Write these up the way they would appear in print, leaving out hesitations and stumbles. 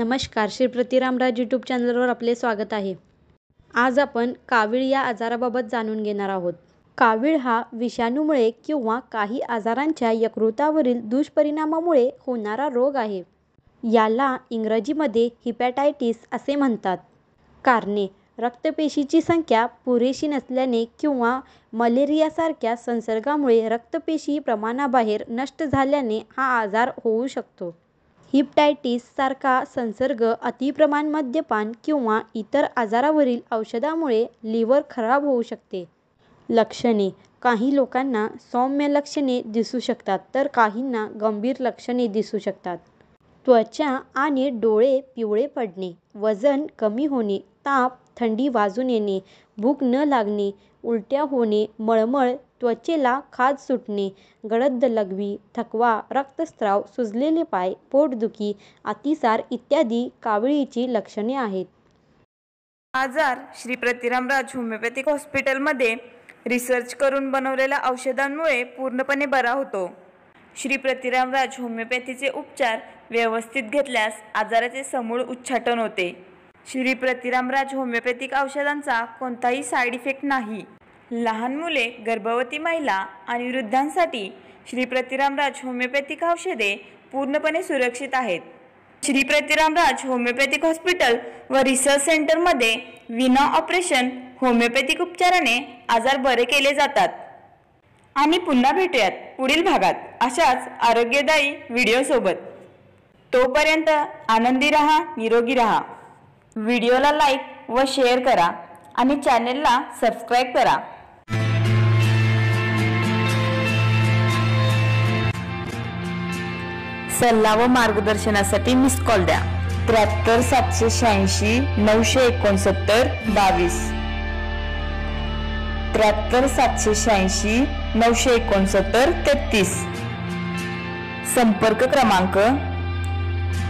नमस्कार, श्री प्रतिरामराज यूट्यूब चॅनलवर आपले स्वागत आहे। आज आपण कावीळ या आजाराबाबत जाणून घेणार आहोत। कावीळ हा विषाणूमुळे किंवा काही आजारांच्या यकृतावरील दुष्परिणामामुळे होणारा रोग आहे। याला इंग्रजीमध्ये हिपॅटायटिस असे म्हणतात। कारणे: रक्तपेशीची संख्या पुरेशी नसल्याने किंवा मलेरियासारख्या संसर्गामुळे रक्तपेशी प्रमाणाबाहेर नष्ट झाल्याने हा आजार होऊ शकतो। हिपॅटायटिस सारखा संसर्ग अतिप्रमाण मद्यपान किंवा इतर आजारावरील औषधामुळे लिव्हर खराब होऊ शकते। लक्षणे: काही लोकांना सौम्य लक्षणे दिसू शकतात तर काहींना गंभीर लक्षणे दिसू शकतात। त्वचा आणि डोळे पिवळे पडणे, वजन कमी होणे, ताप, थंडी वाजून येणे, भूक न लागणे, उलट्या होणे, मळमळ, त्वचेला खाज सुटणे, गडद लघवी, थकवा, रक्तस्राव, सुजलेले पाय, पोटदुखी, अतिसार इत्यादी काविळीची लक्षणे आहेत। आजार श्री प्रतिरामराज होमिओपॅथिक हॉस्पिटलमध्ये रिसर्च करून बनवलेल्या औषधांमुळे पूर्णपणे बरा होतो। श्री प्रतिरामराज होमिओपॅथीचे उपचार व्यवस्थित घेतल्यास आजाराचे समूळ उच्चाटन होते। श्री प्रतिरामराज होमिओपॅथिक औषधांचा कोणताही साईड इफेक्ट नाही। लहान मुले, गर्भवती महिला आणि वृद्धांसाठी श्री प्रतिरामराज होमिओपॅथिक औषधे पूर्णपणे सुरक्षित आहेत। श्री प्रतिरामराज होमिओपॅथिक हॉस्पिटल व रिसर्च सेंटरमध्ये विना ऑपरेशन होमिओपॅथिक उपचाराने आजार बरे केले जातात। आणि पुन्हा भेटूयात पुढील भागात अशाच आरोग्यदायी व्हिडिओ सोबत। तोपर्यंत आनंदी रहा, निरोगी रहा। व्हिडिओला लाईक व शेअर करा आणि चॅनेलला सबस्क्राईब करा। सल्ला व मार्गदर्शनासाठी मिस कॉल द्या 73 786 969 22 73 786 969 33। संपर्क क्रमांक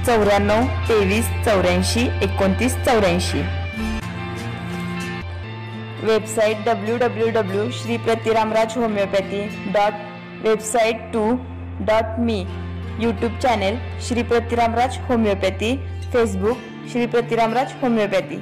94 23 84 29 84। Website www.shripratiramrajhomeopathy.website2.me। YouTube channel Shri Pratiramraj homeopathy. Facebook Shri Pratiramraj homeopathy.